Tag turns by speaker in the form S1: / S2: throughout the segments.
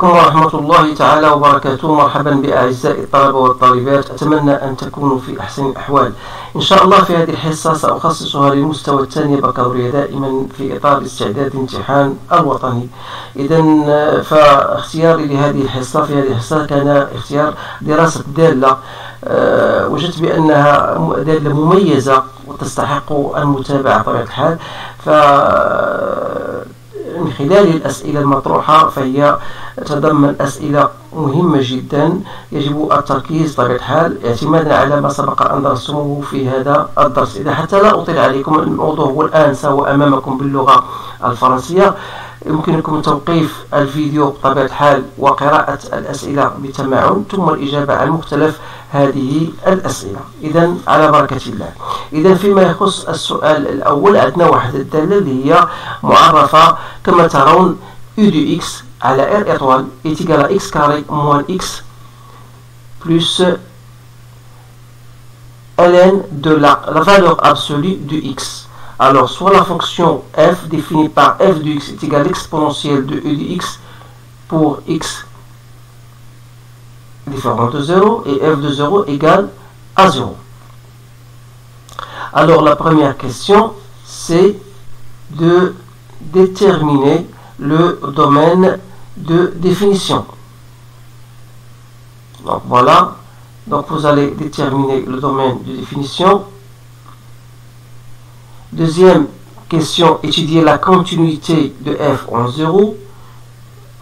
S1: ورحمة الله تعالى وبركاته. مرحبا بأعزائي الطلبة والطالبات، أتمنى أن تكونوا في أحسن الأحوال. إن شاء الله في هذه الحصة سأخصصها للمستوى الثاني بكالوريا دائما في إطار استعداد الامتحان الوطني. إذا فاختياري لهذه الحصة في هذه الحصة كان اختيار دراسة دالة، وجدت بأنها دالة مميزة وتستحق المتابعة بطبيعة الحال. من خلال الأسئلة المطروحة فهي تتضمن أسئلة مهمة جدا يجب التركيز بطبيعة الحال اعتمادا على ما سبق أن درستموه في هذا الدرس. إذا حتى لا أطيل عليكم، الموضوع هو الآن سواء أمامكم باللغة الفرنسية، يمكنكم توقيف الفيديو بطبيعة الحال وقراءة الأسئلة بتمعن ثم الإجابة عن مختلف هذه الأسئلة. إذا على بركة الله. إذا فيما يخص السؤال الأول عندنا واحد الدالة اللي هي معرفة كما ترون U de x على R étoile est égal à x carré moins x plus ln de la valeur absolue de x. Alors, soit la fonction f définie par f de x est égale à l'exponentielle de U de x pour x différent de 0 et f de 0 égale à 0. Alors, la première question, c'est de déterminer le domaine de définition. Donc voilà, donc vous allez déterminer le domaine de définition. Deuxième question, étudier la continuité de f en 0.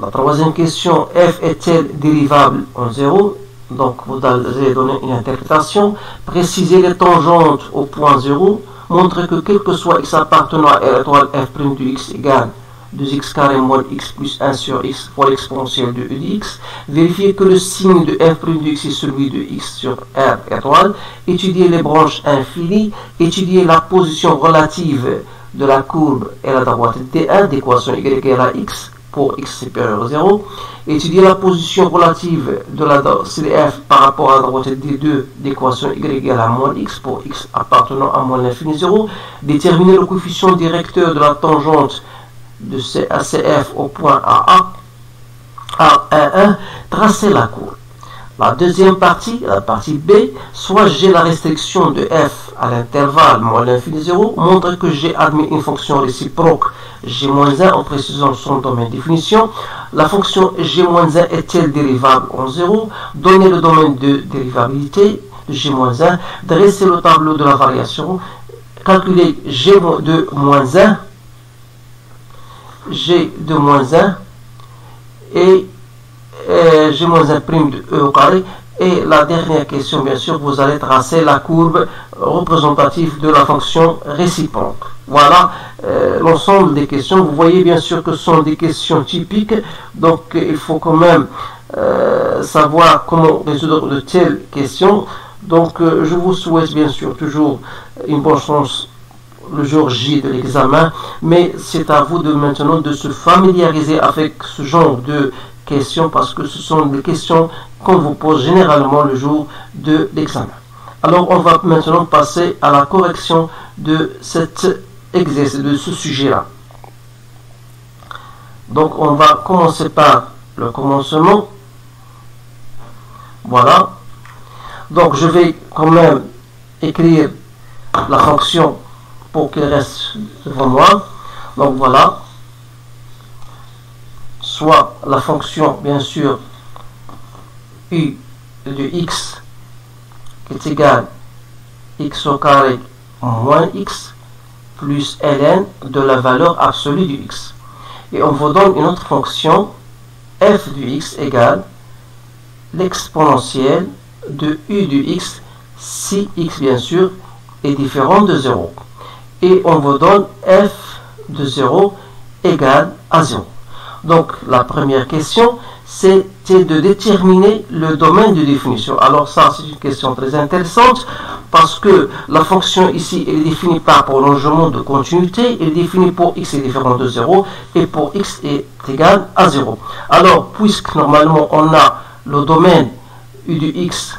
S1: La troisième question, f est-elle dérivable en 0? Donc vous allez donner une interprétation. Préciser les tangentes au point 0. Montrer que quel que soit x appartenant à R étoile f' de x égale 2x carré moins x plus 1 sur x fois l'exponentielle de U de x. Vérifier que le signe de f' de x est celui de x sur R étoile. Étudier les branches infinies. Étudier la position relative de la courbe et la droite D1 d'équation y égale à x pour x supérieur à 0. Étudier la position relative de la CDF par rapport à la droite D2 d'équation y égale à moins x pour x appartenant à moins l'infini 0. Déterminer le coefficient directeur de la tangente de CF au point AA, A11, tracer la courbe. La deuxième partie, la partie B, soit j'ai la restriction de f à l'intervalle moins l'infini 0, montre que j'ai admis une fonction réciproque g-1 en précisant son domaine de définition. La fonction g-1 est-elle dérivable en 0? Donner le domaine de dérivabilité de g-1, dresser le tableau de la variation, calculer g de moins 1, g de moins 1 et g moins 1 prime de e au carré. Et la dernière question, bien sûr, vous allez tracer la courbe représentative de la fonction réciproque. Voilà l'ensemble des questions. Vous voyez bien sûr que ce sont des questions typiques, donc il faut quand même savoir comment résoudre de telles questions. Donc je vous souhaite bien sûr toujours une bonne chance le jour J de l'examen, mais c'est à vous de maintenant de se familiariser avec ce genre de questions parce que ce sont des questions qu'on vous pose généralement le jour de l'examen. Alors on va maintenant passer à la correction de cet exercice, de ce sujet-là. Donc on va commencer par le commencement. Voilà. Donc je vais quand même écrire la fonction pour qu'elle reste devant moi. Donc voilà, soit la fonction bien sûr U de x qui est égale x au carré moins x plus ln de la valeur absolue du x. Et on vous donne une autre fonction f de x égale l'exponentielle de U de x si x bien sûr est différent de 0. Et on vous donne f de 0 égale à 0. Donc la première question, c'était de déterminer le domaine de définition. Alors ça, c'est une question très intéressante parce que la fonction ici elle est définie par prolongement de continuité, elle est définie pour x est différent de 0 et pour x est égal à 0. Alors, puisque normalement on a le domaine U de x,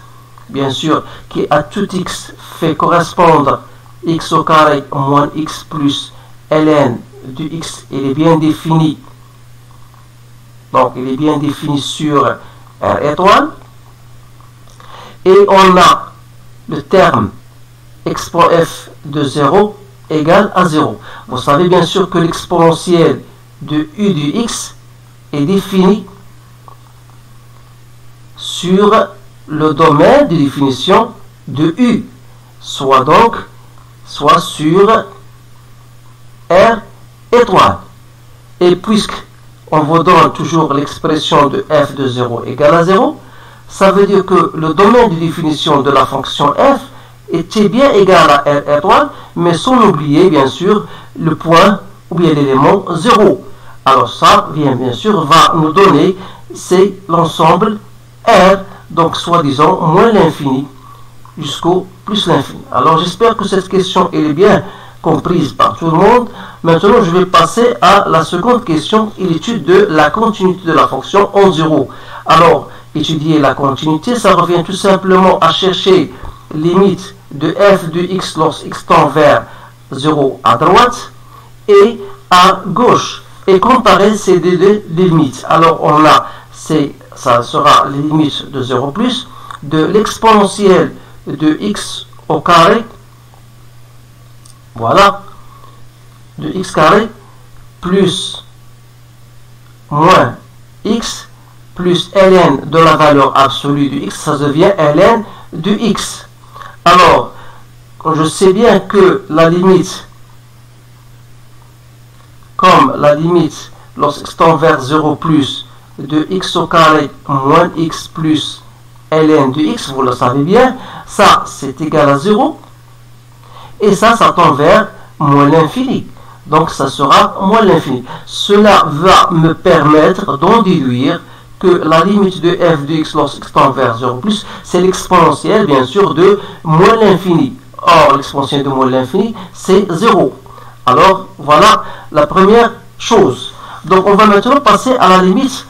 S1: bien sûr, qui à tout x fait correspondre x au carré moins x plus ln de x, il est bien défini Donc, il est bien défini sur R étoile. Et on a le terme expo f de 0 égale à 0. Vous savez bien sûr que l'exponentielle de u du x est définie sur le domaine de définition de u, soit sur R étoile. Et puisque on vous donne toujours l'expression de f de 0 égale à 0, ça veut dire que le domaine de définition de la fonction f était bien égal à R étoile, mais sans oublier bien sûr le point ou bien l'élément 0. Alors ça, bien sûr, va nous donner, c'est l'ensemble R, donc soi-disant moins l'infini jusqu'au plus l'infini. Alors j'espère que cette question est bien comprise par tout le monde. Maintenant, je vais passer à la seconde question, l'étude de la continuité de la fonction en 0. Alors, étudier la continuité, ça revient tout simplement à chercher limite de f de x lorsque x tend vers 0 à droite et à gauche et comparer ces deux limites. Alors on a, ça sera les limites de 0 plus de l'exponentielle de x au carré, voilà, de x carré plus moins x plus ln de la valeur absolue du x, ça devient ln de x. Alors, je sais bien que la limite, comme la limite lorsqu'x tend vers 0 plus de x au carré moins x plus ln de x, vous le savez bien, ça c'est égal à 0, et ça tend vers moins l'infini. Donc ça sera moins l'infini. Cela va me permettre d'en déduire que la limite de f de x lorsque x tend vers 0 plus, c'est l'exponentielle bien sûr de moins l'infini. Or l'exponentielle de moins l'infini c'est 0. Alors voilà la première chose. Donc on va maintenant passer à la limite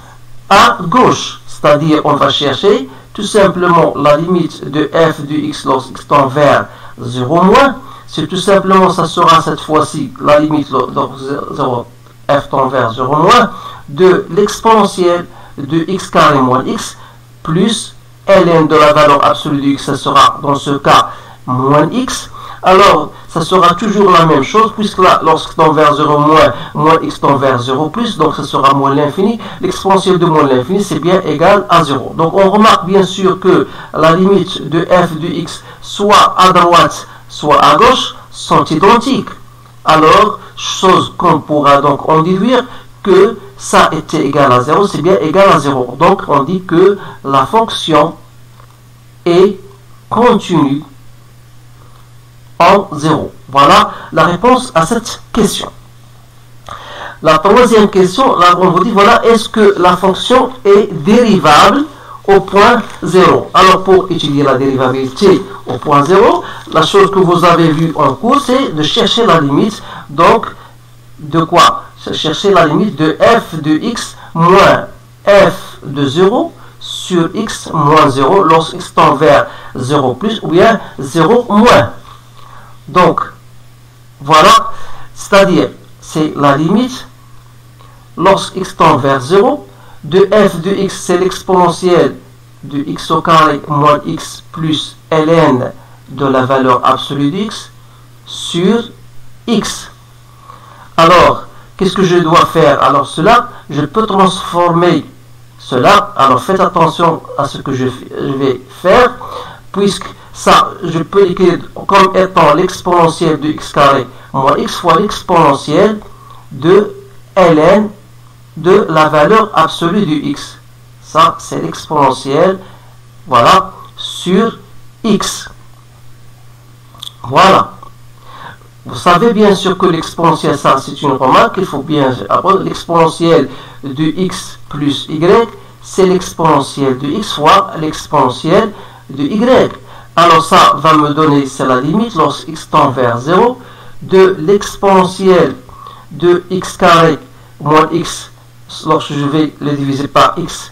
S1: à gauche, c'est-à-dire on va chercher tout simplement la limite de f de x lorsque x tend vers 0 moins. C'est tout simplement, ça sera cette fois-ci la limite donc 0, f tend vers 0 moins de l'exponentielle de x carré moins x plus ln de la valeur absolue de x, ça sera dans ce cas moins x. Alors ça sera toujours la même chose puisque là lorsque tend vers 0 moins x tend vers 0 plus, donc ça sera moins l'infini. L'exponentielle de moins l'infini c'est bien égal à 0. Donc on remarque bien sûr que la limite de f de x soit à droite soit à gauche sont identiques. Alors chose qu'on pourra donc en déduire que ça était égal à 0, c'est bien égal à 0. Donc on dit que la fonction est continue en 0. Voilà la réponse à cette question. La troisième question, là on vous dit, voilà, est-ce que la fonction est dérivable au point 0? Alors pour étudier la dérivabilité au point 0, la chose que vous avez vue en cours, c'est de chercher la limite, donc de quoi? Chercher la limite de f de x moins f de 0 sur x moins 0 lorsque x tend vers 0 plus ou bien 0 moins. Donc, voilà, c'est-à-dire, c'est la limite lorsque x tend vers 0 de f de x, c'est l'exponentielle de x au carré moins x plus ln de la valeur absolue de x sur x. Alors, qu'est-ce que je dois faire? Alors cela, je peux transformer cela. Alors faites attention à ce que je vais faire, puisque ça, je peux l'écrire comme étant l'exponentielle de x carré moins x fois l'exponentielle de ln de la valeur absolue du x. Ça, c'est l'exponentielle, voilà, sur x. Voilà. Vous savez bien sûr que l'exponentielle, ça c'est une remarque, il faut bien apprendre. L'exponentielle de x plus y, c'est l'exponentielle de x fois l'exponentielle de y. Alors ça va me donner, c'est la limite lorsque x tend vers 0, de l'exponentielle de x carré moins x, lorsque je vais le diviser par x,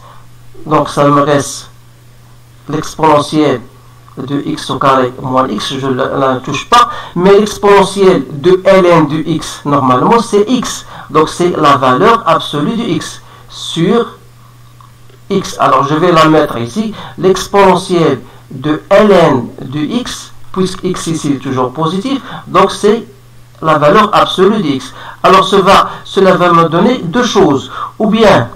S1: donc ça me reste l'exponentielle de x au carré moins x, je ne la touche pas, mais l'exponentielle de ln de x, normalement c'est x, donc c'est la valeur absolue de x sur x, alors je vais la mettre ici, l'exponentielle de ln de x, puisque x ici est toujours positif, donc c'est la valeur absolue de x. Alors cela va me donner deux choses, ou bien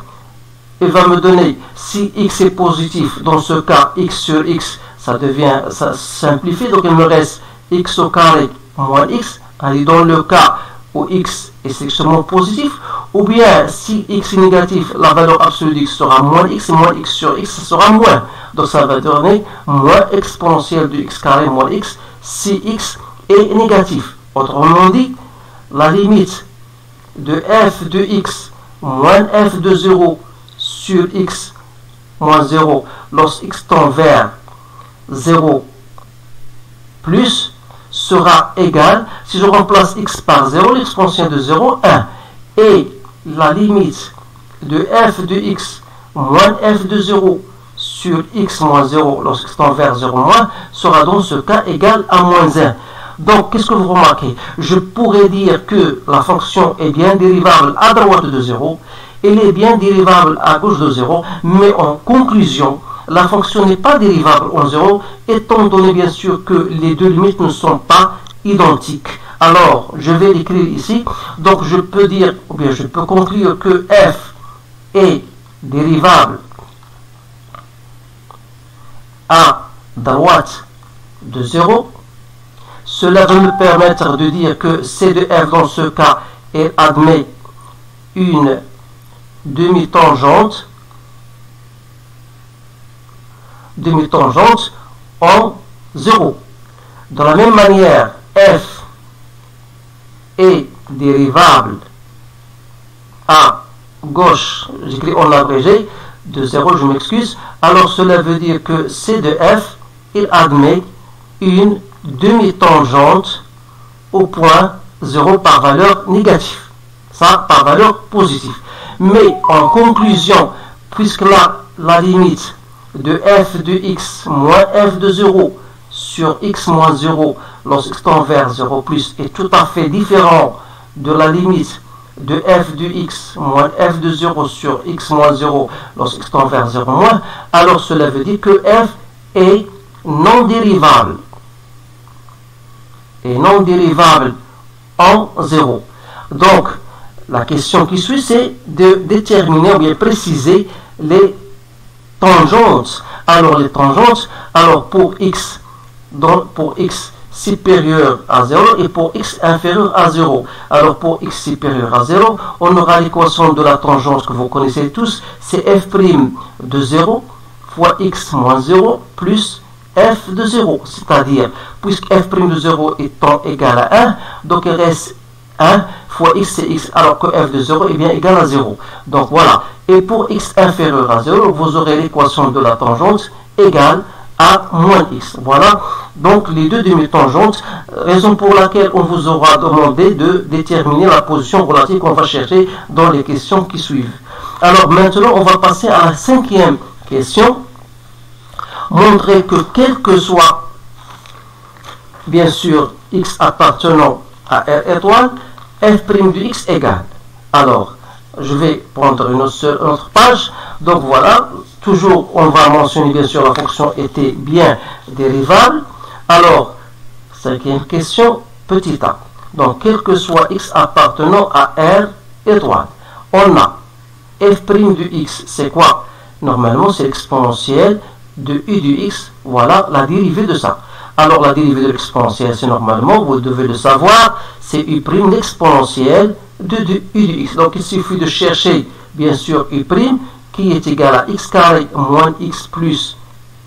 S1: il va me donner, si x est positif, dans ce cas x sur x, ça simplifie, donc il me reste x au carré moins x, allez, dans le cas où x est strictement positif, ou bien si x est négatif, la valeur absolue de x sera moins x, et moins x sur x sera moins. Donc ça va donner moins exponentielle de x carré moins x si x est négatif. Autrement dit, la limite de f de x moins f de 0 sur x moins 0 lorsque x tend vers 0 plus sera égal, si je remplace x par 0, l'exponentielle de 0, 1. Et la limite de f de x moins f de 0 sur x moins 0 lorsque x tend vers 0 moins sera dans ce cas égal à moins 1. Donc, qu'est-ce que vous remarquez? Je pourrais dire que la fonction est bien dérivable à droite de 0, elle est bien dérivable à gauche de 0, mais en conclusion, la fonction n'est pas dérivable en 0, étant donné bien sûr que les deux limites ne sont pas identiques. Alors, je vais l'écrire ici. Donc, je peux dire, ou bien je peux conclure que f est dérivable à droite de 0. Cela va me permettre de dire que c de f dans ce cas, elle admet une demi-tangente en 0. De la même manière, f est dérivable à gauche, j'écris en abrégé, de 0, je m'excuse. Alors cela veut dire que c de f, il admet une demi-tangente au point 0 par valeur négative. Ça, par valeur positive. Mais en conclusion, puisque là, la limite de f de x moins f de 0 sur x moins 0 lorsque x tend vers 0 plus est tout à fait différent de la limite de f de x moins f de 0 sur x moins 0 lorsque x tend vers 0 moins, alors cela veut dire que f est non dérivable. Et non dérivable en 0. Donc, la question qui suit, c'est de déterminer ou bien préciser les tangentes. Alors, les tangentes, alors pour x supérieur à 0 et pour x inférieur à 0. Alors, pour x supérieur à 0, on aura l'équation de la tangente que vous connaissez tous, c'est f' de 0 fois x moins 0 plus f de 0, c'est-à-dire, puisque f' de 0 étant égal à 1, donc il reste 1 fois x c'est x, alors que f de 0 est bien égal à 0. Donc voilà, et pour x inférieur à 0, vous aurez l'équation de la tangente égale à moins x. Voilà, donc les deux demi-tangentes, raison pour laquelle on vous aura demandé de déterminer la position relative qu'on va chercher dans les questions qui suivent. Alors maintenant, on va passer à la cinquième question. Montrer que quel que soit, bien sûr, x appartenant à R étoile, f' de x égale. Alors, je vais prendre une autre page. Donc voilà, toujours on va mentionner bien sûr la fonction était bien dérivable. Alors, cinquième question, petit a. Donc, quel que soit x appartenant à R étoile, on a f' de x, c'est quoi? Normalement, c'est l'exponentielle de u de x, voilà la dérivée de ça. Alors la dérivée de l'exponentielle, c'est normalement, vous devez le savoir, c'est u' l'exponentielle de u de x. Donc il suffit de chercher, bien sûr, u' qui est égal à x carré moins x plus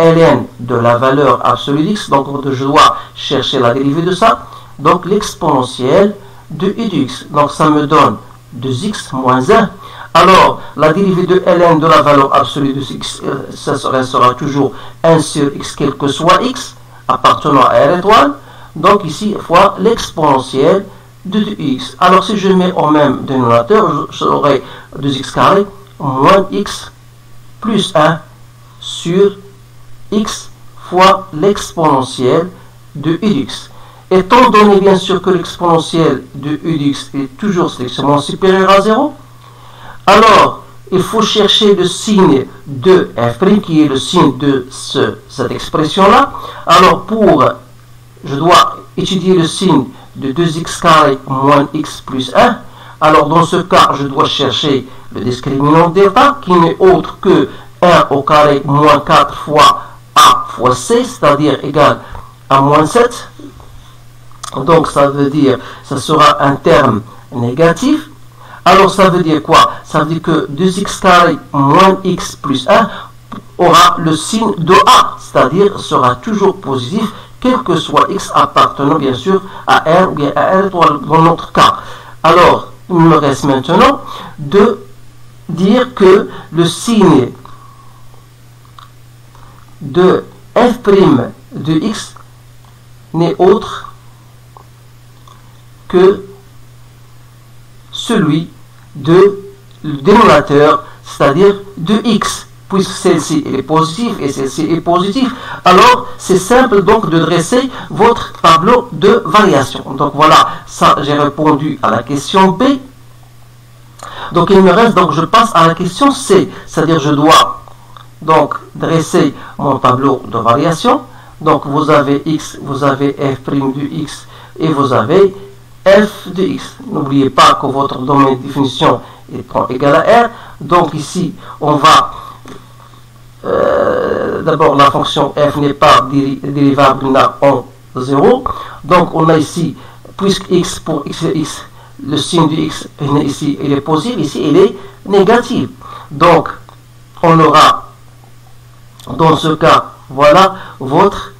S1: ln de la valeur absolue d'x. Donc je dois chercher la dérivée de ça. Donc l'exponentielle de u de x. Donc ça me donne 2x moins 1. Alors, la dérivée de ln de la valeur absolue de x, ça sera toujours 1 sur x, quel que soit x, appartenant à R étoile. Donc ici, fois l'exponentielle de 2x. Alors, si je mets au même dénominateur, j'aurai 2x carré moins x plus 1 sur x fois l'exponentielle de u de x. Étant donné bien sûr que l'exponentielle de u de x est toujours strictement supérieure à 0, alors, il faut chercher le signe de f' qui est le signe de cette expression-là. Alors, je dois étudier le signe de 2x carré moins x plus 1. Alors, dans ce cas, je dois chercher le discriminant delta, qui n'est autre que 1 au carré moins 4 fois a fois c, c'est-à-dire égal à moins 7. Donc, ça veut dire, ça sera un terme négatif. Alors, ça veut dire quoi? Ça veut dire que 2x carré moins x plus 1 aura le signe de a, c'est-à-dire sera toujours positif, quel que soit x appartenant bien sûr à R ou bien à R dans notre cas. Alors, il me reste maintenant de dire que le signe de f' de x n'est autre que celui de le dénominateur, c'est-à-dire de x, puisque celle-ci est positive et celle-ci est positive. Alors, c'est simple donc de dresser votre tableau de variation. Donc voilà, ça j'ai répondu à la question B. Donc il me reste, donc je passe à la question C, c'est-à-dire je dois donc dresser mon tableau de variation. Donc vous avez x, vous avez f' de x et vous avez f de x. N'oubliez pas que votre domaine de définition est égal à R. Donc ici, on va d'abord la fonction f n'est pas dérivable là en 0. Donc on a ici, puisque x pour x et x, le signe de x ici il est positif, ici il est négatif. Donc on aura dans ce cas, voilà votre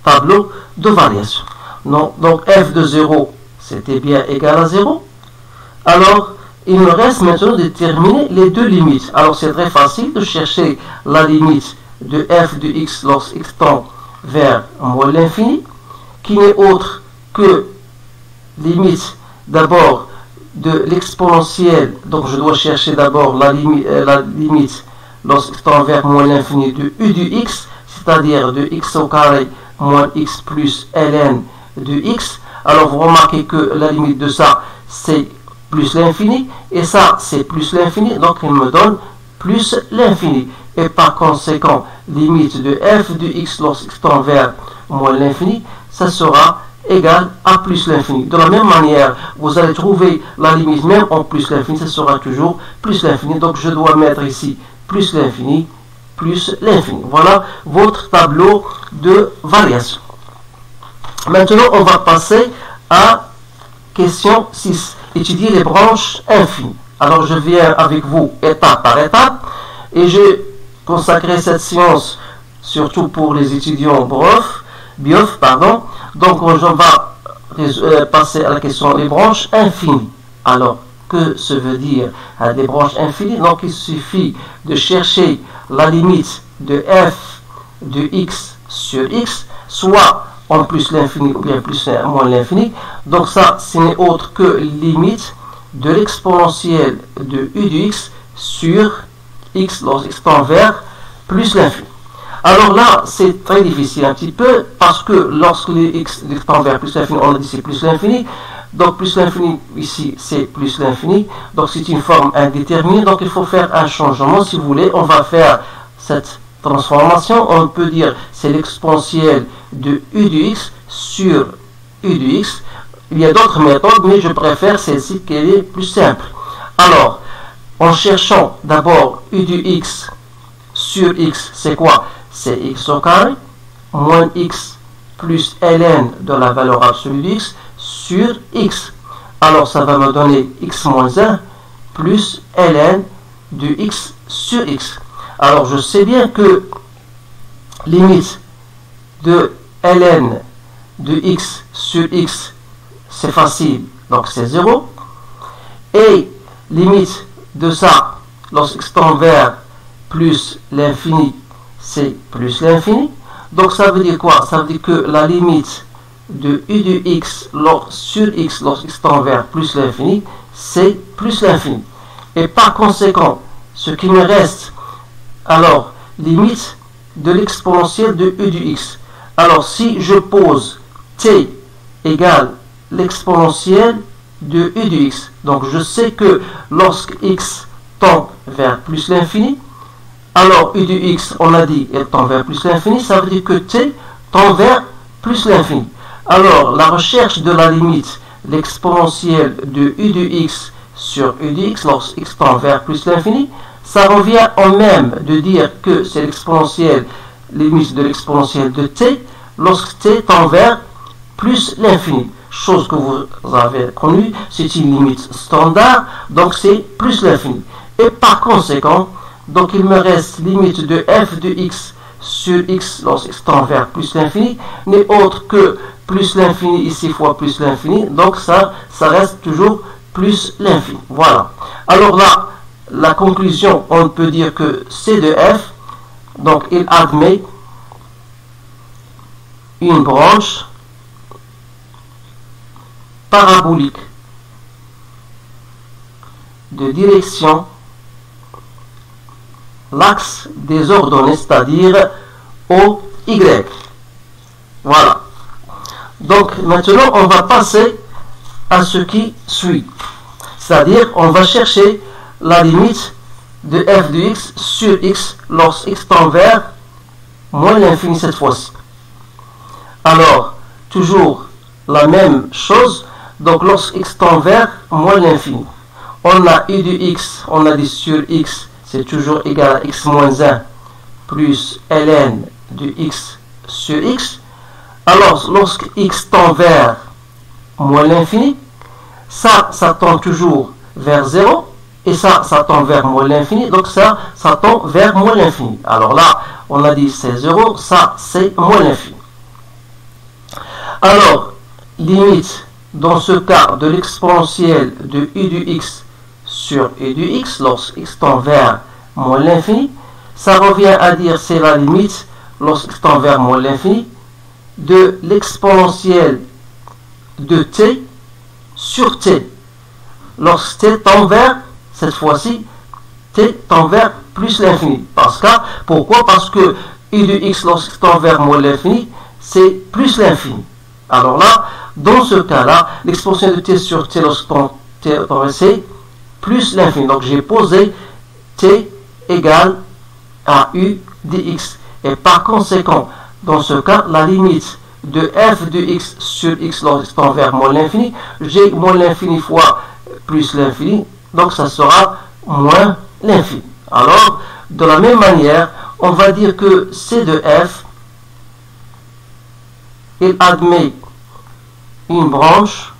S1: tableau de variation. Non, donc f de 0 c'était bien égal à 0. Alors, il me reste maintenant de déterminer les deux limites. Alors, c'est très facile de chercher la limite de f de x lorsque x tend vers moins l'infini, qui n'est autre que limite d'abord de l'exponentielle. Donc, je dois chercher d'abord la limite lorsque x tend vers moins l'infini de u de x, c'est-à-dire de x au carré moins x plus ln de x. Alors vous remarquez que la limite de ça c'est plus l'infini et ça c'est plus l'infini, donc il me donne plus l'infini. Et par conséquent, limite de f de x lorsque x tend vers moins l'infini, ça sera égal à plus l'infini. De la même manière, vous allez trouver la limite même en plus l'infini, ça sera toujours plus l'infini. Donc je dois mettre ici plus l'infini, plus l'infini. Voilà votre tableau de variation. Maintenant, on va passer à question 6. Étudier les branches infinies. Alors, je viens avec vous étape par étape et j'ai consacré cette séance surtout pour les étudiants BIOF. Donc, on va passer à la question des branches infinies. Alors, que se veut dire des branches infinies? Donc, il suffit de chercher la limite de f de x sur x, soit en plus l'infini ou bien plus moins l'infini. Donc ça, ce n'est autre que limite de l'exponentielle de u de x sur x lorsque x tend vers plus l'infini. Alors là, c'est très difficile un petit peu parce que lorsque x tend vers plus l'infini, on a dit c'est plus l'infini. Donc plus l'infini ici, c'est plus l'infini. Donc c'est une forme indéterminée. Donc il faut faire un changement. Si vous voulez, on va faire cette transformation. On peut dire c'est l'exponentielle de u de x sur u de x. Il y a d'autres méthodes, mais je préfère celle-ci qui est plus simple. Alors, en cherchant d'abord u de x sur x, c'est quoi? C'est x au carré moins x plus ln de la valeur absolue de x sur x. Alors, ça va me donner x moins 1 plus ln de x sur x. Alors, je sais bien que limite de ln de x sur x, c'est facile, donc c'est 0. Et limite de ça, lorsque x tend vers plus l'infini, c'est plus l'infini. Donc ça veut dire quoi? Ça veut dire que la limite de u de x sur x lorsque x tend vers plus l'infini, c'est plus l'infini. Et par conséquent, ce qui me reste, alors, limite de l'exponentielle de u de x. Alors, si je pose t égale l'exponentielle de u de x, donc je sais que lorsque x tend vers plus l'infini, alors u de x, on a dit, elle tend vers plus l'infini, ça veut dire que t tend vers plus l'infini. Alors, la recherche de la limite, l'exponentielle de u de x sur u de x, lorsque x tend vers plus l'infini, ça revient au même de dire que c'est l'exponentielle, limite de l'exponentielle de t, lorsque t tend vers plus l'infini. Chose que vous avez connue, c'est une limite standard, donc c'est plus l'infini. Et par conséquent, donc il me reste limite de f de x sur x lorsque x tend vers plus l'infini, n'est autre que plus l'infini ici fois plus l'infini, donc ça reste toujours plus l'infini. Voilà. Alors là, la conclusion, on peut dire que c de f, donc il admet une branche parabolique de direction l'axe des ordonnées, c'est-à-dire OY. Voilà. Donc maintenant, on va passer à ce qui suit. C'est-à-dire, on va chercher la limite de f de x sur x lorsque x tend vers moins l'infini cette fois-ci. Alors, toujours la même chose. Donc, lorsque x tend vers moins l'infini, on a u de x, on a dit sur x, c'est toujours égal à x moins 1 plus ln de x sur x. Alors, lorsque x tend vers moins l'infini, ça tend toujours vers 0, et ça tend vers moins l'infini, donc ça tend vers moins l'infini. Alors là, on a dit c'est 0, ça c'est moins l'infini. Alors, limite, dans ce cas, de l'exponentielle de u de x sur u de x, lorsque x tend vers moins l'infini, ça revient à dire c'est la limite, lorsque x tend vers moins l'infini, de l'exponentielle de t sur t. Lorsque t tend vers, cette fois-ci, t tend vers plus l'infini. Pourquoi? Parce que u de x, lorsque tend vers moins l'infini, c'est plus l'infini. Alors là, dans ce cas-là, l'exponentielle de t sur t, lorsque t tend vers, c'est plus l'infini. Donc j'ai posé t égale à u de x. Et par conséquent, dans ce cas, la limite de f de x sur x lorsque tend vers moins l'infini, j'ai moins l'infini fois plus l'infini, donc ça sera moins l'infini. Alors, de la même manière, on va dire que c de f, il admet une branche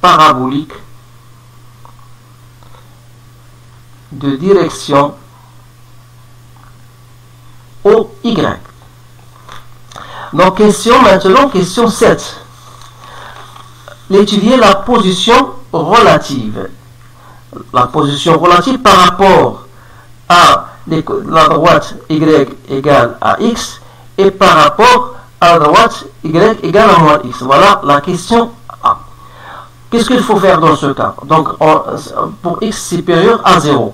S1: parabolique de direction OY. Donc, maintenant, question 7. Étudier la position relative. La position relative par rapport à la droite y égale à x et par rapport à la droite y égale à moins x. Voilà la question A. Qu'est-ce qu'il faut faire dans ce cas? Donc, pour x supérieur à 0.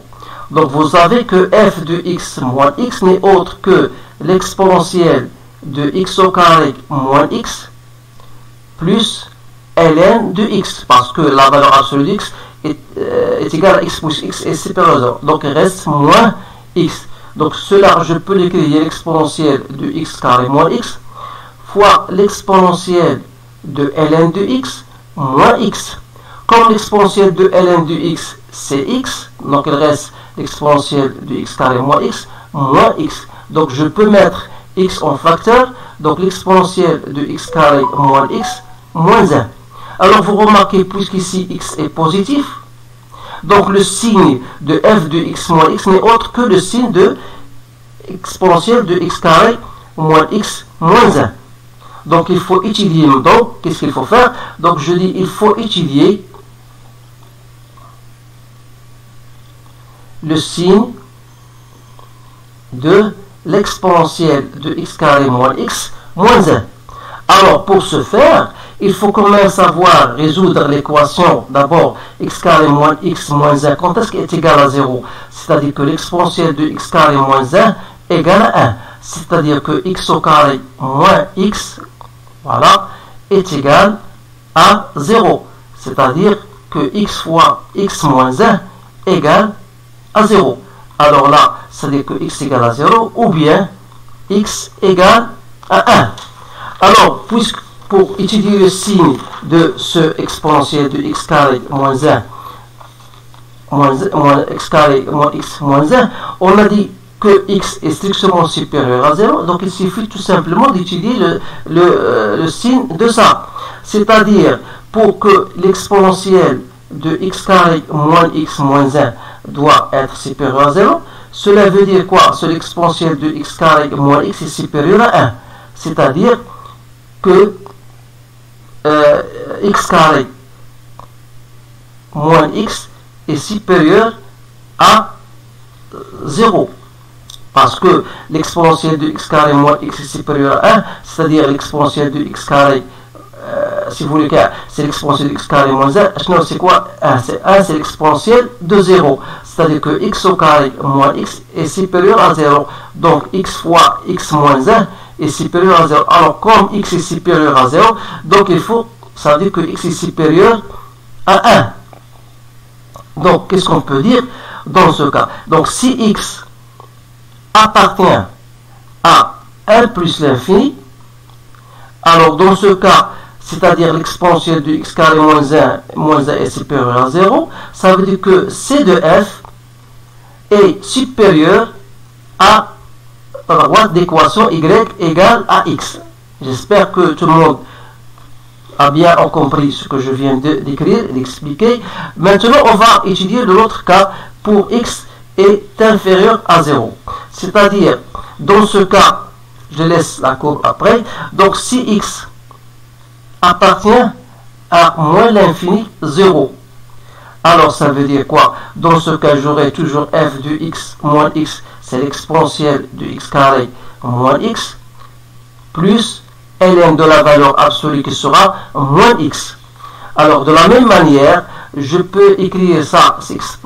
S1: Donc, vous savez que f de x moins x n'est autre que l'exponentielle de x au carré moins x plus ln de x, parce que la valeur absolue de x est égale à x plus x est supérieur à 0. Donc, il reste moins x. Donc, cela, je peux l'écrire l'exponentielle de x carré moins x fois l'exponentielle de ln de x moins x. Comme l'exponentielle de ln de x, c'est x, donc il reste l'exponentielle de x carré moins x. Donc, je peux mettre x en facteur, donc l'exponentielle de x carré moins x moins 1. Alors, vous remarquez, puisqu'ici x est positif, donc le signe de f de x moins x n'est autre que le signe de exponentielle de x carré moins x moins 1. Donc, il faut étudier. Donc, qu'est-ce qu'il faut faire? Donc, je dis, il faut étudier le signe de l'exponentielle de x carré moins x moins 1. Alors, pour ce faire, il faut quand même savoir résoudre l'équation. D'abord, x carré moins x moins 1, quand est-ce qu'elle est égale à 0? C'est-à-dire que l'exponentielle de x carré moins 1 égale à 1. C'est-à-dire que x au carré moins x, voilà, est égal à 0. C'est-à-dire que x fois x moins 1 égale à 0. Alors là, ça veut dire que x égale à 0 ou bien x égale à 1. Alors, puisque pour étudier le signe de ce exponentiel de x carré moins 1 moins x carré moins x moins 1, on a dit que x est strictement supérieur à 0, donc il suffit tout simplement d'étudier le signe de ça. C'est-à-dire, pour que l'exponentiel de x carré moins x moins 1 doit être supérieur à 0, cela veut dire quoi? C'est l'exponentiel de x carré moins x est supérieur à 1. C'est-à-dire que x carré moins x est supérieur à 0. Parce que l'exponentiel de x carré moins x est supérieur à 1, c'est-à-dire l'exponentiel de x carré, si vous voulez, c'est l'exponentiel de x carré moins 1. Non, c'est quoi 1? C'est 1, c'est l'exponentiel de 0. C'est-à-dire que x au carré moins x est supérieur à 0. Donc x fois x moins 1 est supérieur à 0. Alors, comme x est supérieur à 0, donc il faut, ça veut dire que x est supérieur à 1. Donc, qu'est-ce qu'on peut dire dans ce cas? Donc, si x appartient à 1 plus l'infini, alors dans ce cas, c'est-à-dire l'exponentiel de x carré moins 1 est supérieur à 0, ça veut dire que c de f est supérieur à la droite d'équation y égale à x. J'espère que tout le monde a bien compris ce que je viens d'écrire, d'expliquer. Maintenant, on va étudier de l'autre cas pour x est inférieur à 0. C'est-à-dire, dans ce cas, je laisse la courbe après. Donc, si x appartient à moins l'infini 0, alors ça veut dire quoi? Dans ce cas, j'aurai toujours f de x moins x, c'est l'exponentiel de x carré moins x, plus ln de la valeur absolue qui sera moins x. Alors, de la même manière, je peux écrire ça, c'est x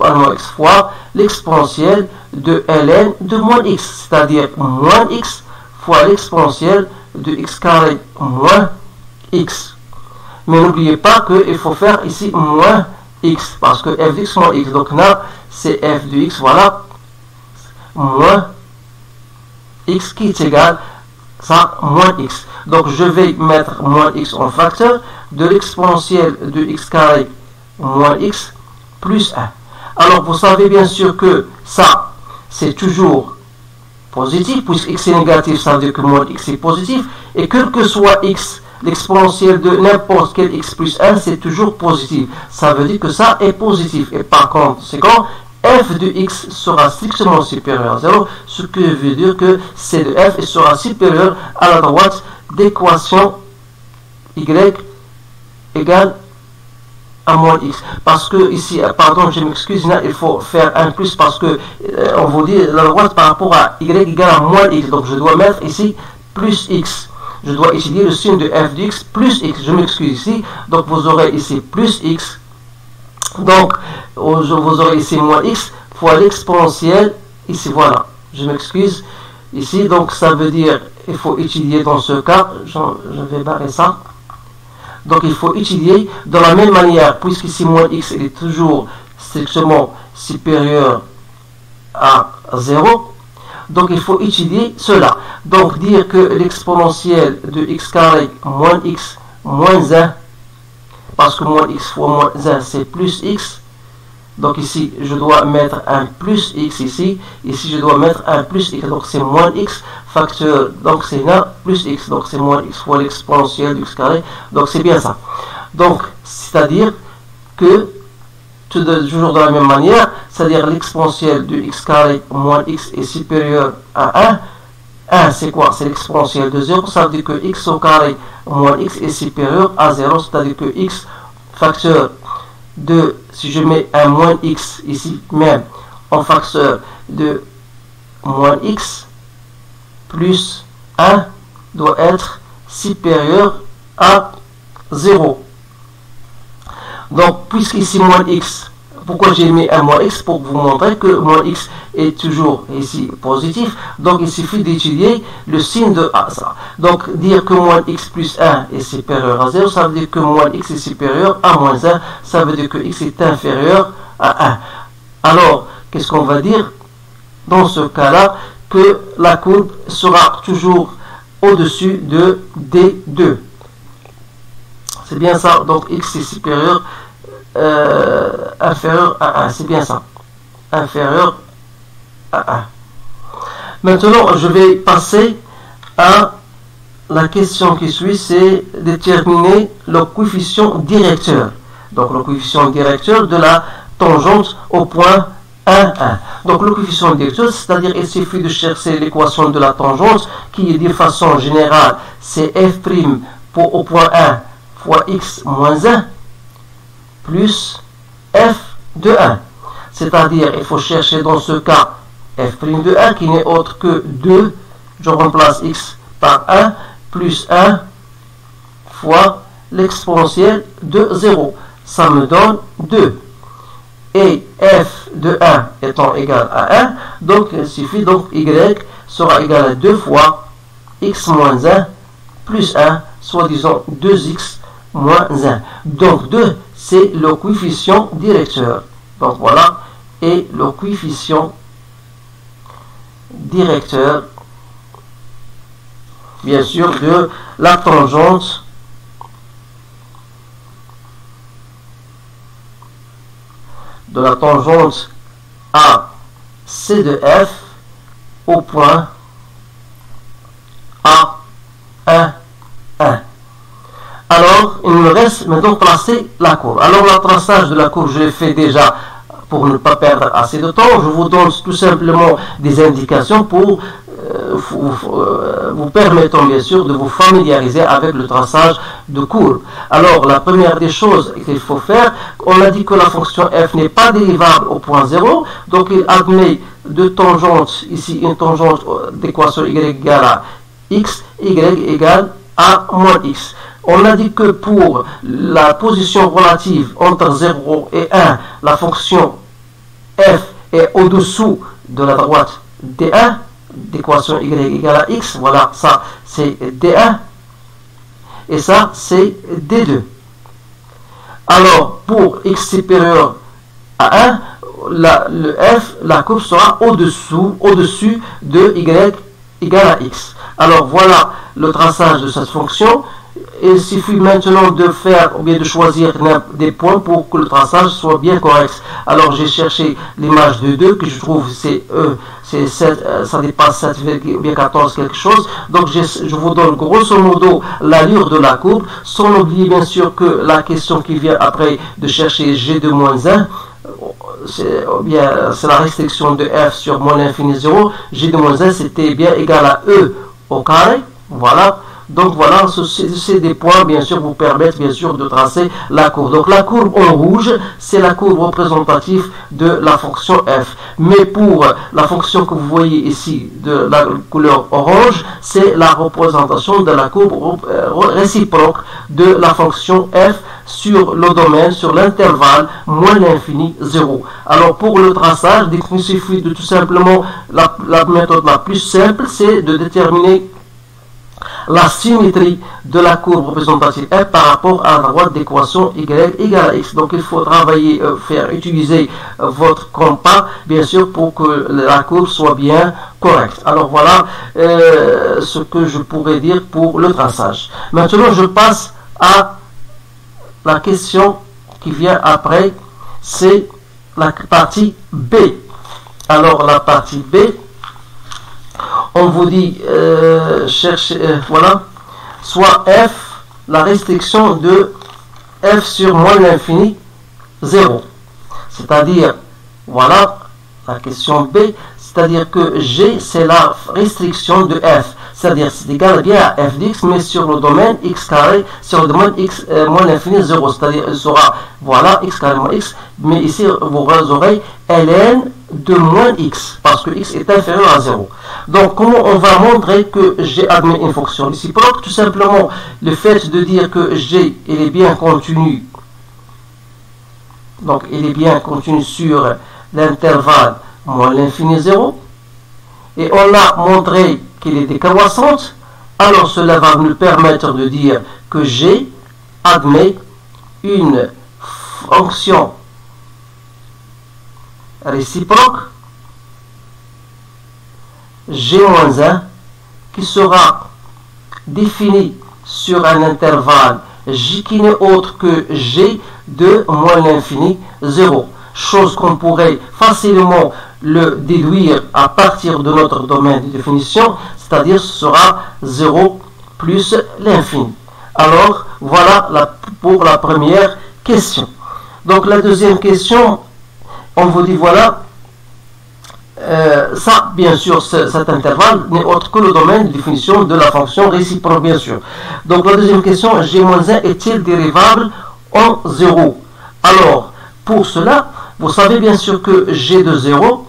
S1: fois l'exponentiel de ln de moins x, c'est-à-dire moins x fois l'exponentiel de x carré moins x. Mais n'oubliez pas qu'il faut faire ici moins x, parce que f de x moins x, donc là, c'est f de x, voilà, moins x qui est égal à moins x. Donc je vais mettre moins x en facteur de l'exponentiel de x carré moins x plus 1. Alors vous savez bien sûr que ça, c'est toujours positif, puisque x est négatif, ça veut dire que moins x est positif, et quel que soit x, l'exponentiel de n'importe quel x plus 1, c'est toujours positif. Ça veut dire que ça est positif. Et par contre, c'est quand f de x sera strictement supérieur à 0, ce qui veut dire que c de f sera supérieur à la droite d'équation y égale à moins x. Parce que ici, pardon, je m'excuse, là, il faut faire un plus parce que on vous dit la droite par rapport à y égale à moins x. Donc je dois mettre ici plus x. Je dois étudier le signe de f de x plus x. Je m'excuse ici. Donc vous aurez ici plus x. Donc vous aurez ici moins x fois l'exponentiel. Ici, voilà. Je m'excuse. Ici, donc ça veut dire, il faut étudier dans ce cas. Je vais barrer ça. Donc il faut étudier de la même manière, puisqu'ici moins x il est toujours strictement supérieur à 0. Donc il faut étudier cela. Donc dire que l'exponentiel de x carré moins x moins 1, parce que moins x fois moins 1 c'est plus x. Donc ici je dois mettre un plus x ici. Ici je dois mettre un plus x. Donc c'est moins x facteur. Donc c'est là plus x. Donc c'est moins x fois l'exponentiel de x carré. Donc c'est bien ça. Donc c'est-à-dire que toujours de la même manière, c'est-à-dire l'exponentiel de x carré moins x est supérieur à 1. 1 c'est quoi? C'est l'exponentiel de 0. Ça veut dire que x au carré moins x est supérieur à 0. C'est-à-dire que x facteur de, si je mets un moins x ici même en facteur de moins x plus 1 doit être supérieur à 0. Donc puisqu'ici moins x pourquoi j'ai mis un moins x? Pour vous montrer que moins x est toujours ici positif. Donc il suffit d'étudier le signe de A. Ça. Donc dire que moins x plus 1 est supérieur à 0, ça veut dire que moins x est supérieur à moins 1. Ça veut dire que x est inférieur à 1. Alors, qu'est-ce qu'on va dire dans ce cas-là? Que la courbe sera toujours au-dessus de D2. C'est bien ça. Donc x est supérieur, inférieur à 1. C'est bien ça. Inférieur à 1. Maintenant, je vais passer à la question qui suit, c'est déterminer le coefficient directeur. Donc le coefficient directeur de la tangente au point 1, 1. Donc le coefficient directeur, c'est-à-dire il suffit de chercher l'équation de la tangente qui est de façon générale, c'est f' au point 1 fois x moins 1 plus f de 1. C'est-à-dire il faut chercher dans ce cas f' de 1 qui n'est autre que 2, je remplace x par 1 plus 1 fois l'exponentielle de 0. Ça me donne 2. Et f de 1 étant égal à 1, donc il suffit, donc y sera égal à 2 fois x moins 1 plus 1, soit disant 2x moins 1. Donc 2, c'est le coefficient directeur. Donc voilà, et le coefficient directeur, bien sûr, de la tangente à C de f au point A1, 1. Alors, il me reste maintenant tracer la courbe. Alors, le traçage de la courbe, je l'ai fait déjà pour ne pas perdre assez de temps. Je vous donne tout simplement des indications pour vous permettant bien sûr de vous familiariser avec le traçage de courbe. Alors la première des choses qu'il faut faire, on a dit que la fonction f n'est pas dérivable au point 0, donc il admet deux tangentes, ici une tangente d'équation y égale à x, y égale à moins x. On a dit que pour la position relative entre 0 et 1, la fonction f est au-dessous de la droite D1, d'équation y égale à x, voilà, ça c'est D1, et ça c'est D2. Alors, pour x supérieur à 1, la courbe sera au-dessus de y égale à x. Alors, voilà le traçage de cette fonction. Il suffit maintenant de faire ou bien de choisir des points pour que le traçage soit bien correct. Alors j'ai cherché l'image de 2 que je trouve ça dépasse 7,14 quelque chose. Donc je vous donne grosso modo l'allure de la courbe, sans oublier bien sûr que la question qui vient après de chercher g de moins 1, c'est la restriction de f sur moins l'infini 0. G de moins 1 c'était bien égal à e au carré. Voilà. Donc voilà, c'est des points, bien sûr, vous permettent, bien sûr, de tracer la courbe. Donc la courbe en rouge, c'est la courbe représentative de la fonction f. Mais pour la fonction que vous voyez ici, de la couleur orange, c'est la représentation de la courbe réciproque de la fonction f sur le domaine, sur l'intervalle, moins l'infini 0. Alors pour le traçage, il suffit de tout simplement, la méthode la plus simple, c'est de déterminer la symétrie de la courbe représentative f par rapport à la droite d'équation y égale à x. Donc il faut travailler, utiliser votre compas, bien sûr, pour que la courbe soit bien correcte. Alors voilà ce que je pourrais dire pour le traçage. Maintenant, je passe à la question qui vient après, c'est la partie B. Alors la partie B, on vous dit voilà, soit f, la restriction de f sur moins l'infini 0. C'est-à-dire, voilà, la question B, c'est-à-dire que g, c'est la restriction de f. C'est-à-dire, c'est égal bien à f d'x, mais sur le domaine x carré, sur le domaine x moins l'infini 0. C'est-à-dire, il sera, voilà, x carré moins x, mais ici, vous aurez ln de moins x, parce que x est inférieur à 0. Donc, comment on va montrer que g admet une fonction réciproque? Tout simplement, le fait de dire que g il est bien contenu donc il est bien contenu sur l'intervalle moins l'infini 0, et on a montré qu'il est décroissant, alors cela va nous permettre de dire que G admet une fonction réciproque G-1 qui sera définie sur un intervalle J qui n'est autre que G de moins l'infini 0. Chose qu'on pourrait facilement le déduire à partir de notre domaine de définition, c'est-à-dire ce sera 0 plus l'infini. Alors, voilà pour la première question. Donc, la deuxième question, on vous dit, voilà, ça, bien sûr, cet intervalle n'est autre que le domaine de définition de la fonction réciproque, bien sûr. Donc, la deuxième question, G-1 est-il dérivable en 0? Alors, pour cela, vous savez bien sûr que G de 0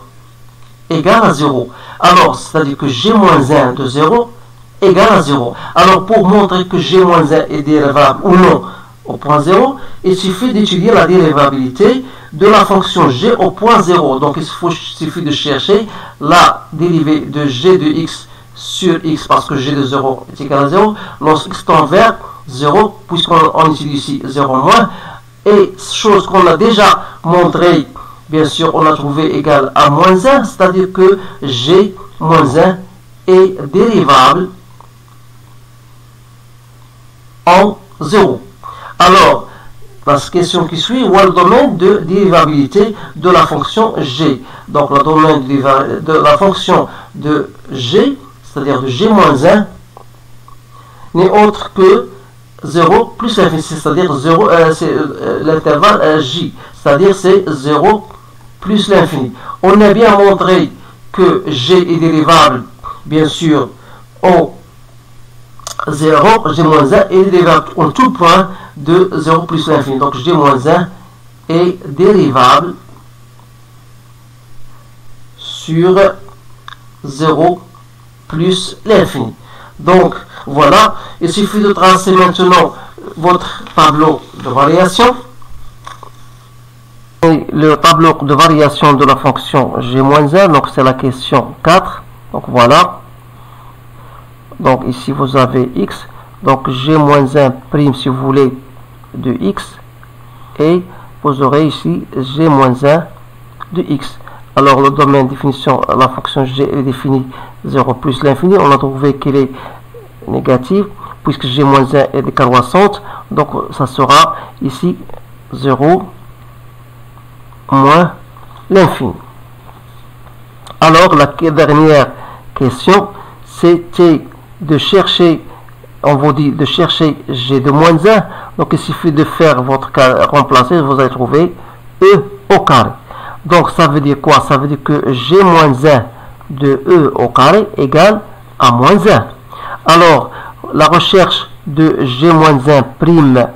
S1: égale à 0. Alors, c'est-à-dire que G-1 de 0 égale à 0. Alors, pour montrer que G-1 est dérivable ou non au point 0, il suffit d'étudier la dérivabilité de la fonction G au point 0. Donc, il suffit de chercher la dérivée de G de x sur x, parce que G de 0 est égal à 0, lorsque x tend vers 0, puisqu'on utilise ici 0 moins. Et chose qu'on a déjà montré, bien sûr, on a trouvé égal à moins 1, c'est-à-dire que G moins 1 est dérivable en 0. Alors, la question qui suit, où est le domaine de dérivabilité de la fonction G? Donc, le domaine de la fonction de G, c'est-à-dire de G moins 1, n'est autre que 0 plus l'infini, c'est-à-dire 0, l'intervalle J, c'est-à-dire c'est 0 plus l'infini. On a bien montré que G est dérivable, bien sûr, au 0, G-1 est dérivable en tout point de 0 plus l'infini. Donc G-1 est dérivable sur 0 plus l'infini. Donc voilà, il suffit de tracer maintenant votre tableau de variation. Et le tableau de variation de la fonction G-1, donc c'est la question 4. Donc voilà. Donc ici vous avez x, donc G-1 prime si vous voulez de x, et vous aurez ici G-1 de x. Alors le domaine de définition, la fonction G est définie 0 plus l'infini, on a trouvé qu'elle est négative, puisque G-1 est décroissante, donc ça sera ici 0 moins l'infini. Alors la dernière question, c'était de chercher, on vous dit de chercher G de moins 1, donc il suffit de faire votre remplacer, vous allez trouver E au carré. Donc ça veut dire quoi? Ça veut dire que G moins 1 de E au carré égale à moins 1. Alors la recherche de G moins 1 prime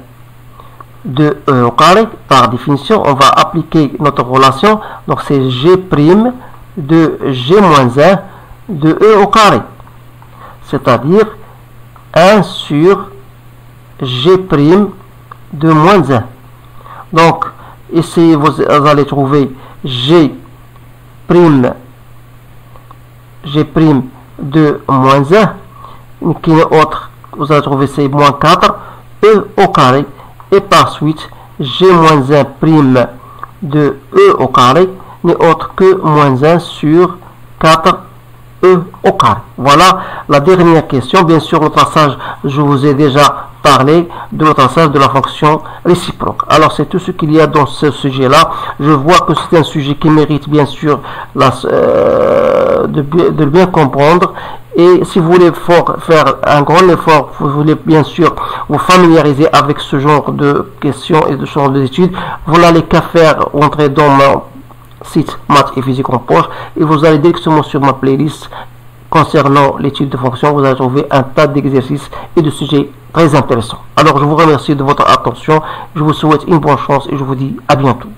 S1: de E au carré, par définition, on va appliquer notre relation, donc c'est G prime de G moins 1 de E au carré, c'est-à-dire 1 sur G prime de moins 1. Donc, ici, vous allez trouver G prime de moins 1, qui est autre, vous allez trouver c'est moins 4, E au carré, et par suite, G moins 1 prime de E au carré n'est autre que moins 1 sur 4 E au carré. Voilà la dernière question. Bien sûr, le traçage, je vous ai déjà parlé de le traçage de la fonction réciproque. Alors, c'est tout ce qu'il y a dans ce sujet-là. Je vois que c'est un sujet qui mérite bien sûr de bien comprendre. Et si vous voulez faire un grand effort, vous voulez bien sûr vous familiariser avec ce genre de questions et de ce genre d'études, vous n'allez qu'à faire entrer dans mon site Maths et Physique en poche, et vous allez directement sur ma playlist concernant l'étude de fonctions. Vous allez trouver un tas d'exercices et de sujets très intéressants. Alors je vous remercie de votre attention, je vous souhaite une bonne chance et je vous dis à bientôt.